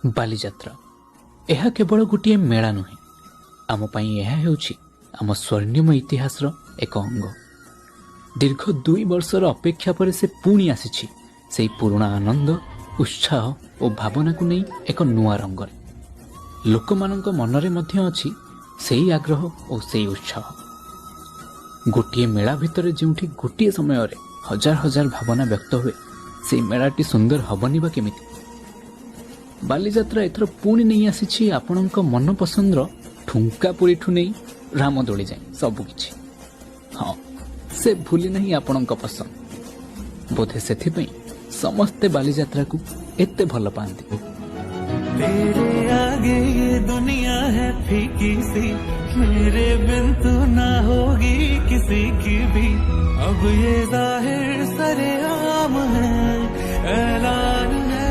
बालीजात्रा यह केवल गोटे मेला नुहे आम यह हेउछि आम स्वर्णिम इतिहासर एक अंग। दीर्घ 2 वर्षर अपेक्षा पर से पुणी आसी से पुराणा आनंद उत्साह और भावना को नहीं एक नुआ रंग लोक मानक मनरे मध्य अछि सेही आग्रह और सेही उत्साह। गोटे मेला भितर जोंठी गोटे समय हजार हजार भावना व्यक्त हुए से मेलाटी सुंदर हबनी बा केमिति। बालीजात्रा एथर पुणी नहीं आसी आपणक मन पसंदर ठुंका पुरी ठु नहीं रामदोली जाए सबु किछि। हाँ से भूली नहीं आपणक पसंद बोधे सेथिपई समस्ते बालीजात्रा को एते भल पाती। तेरे आगे ये दुनिया है फीकी सी, मेरे बिन तू ना होगी किसी की भी। अब ये जाहिर सरेआम है, ऐलान है।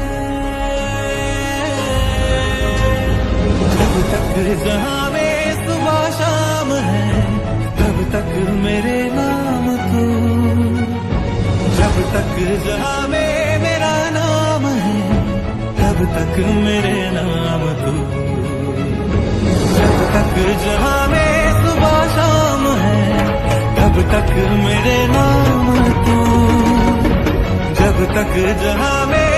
जब तक जहां में सुबह शाम है, तब तक मेरे नाम तू। जब तक जहां में मेरा नाम है, तब तक मेरे नाम तू। जब तक जहां में सुबह शाम है, तब तक मेरे नाम तू। जब तक जहां में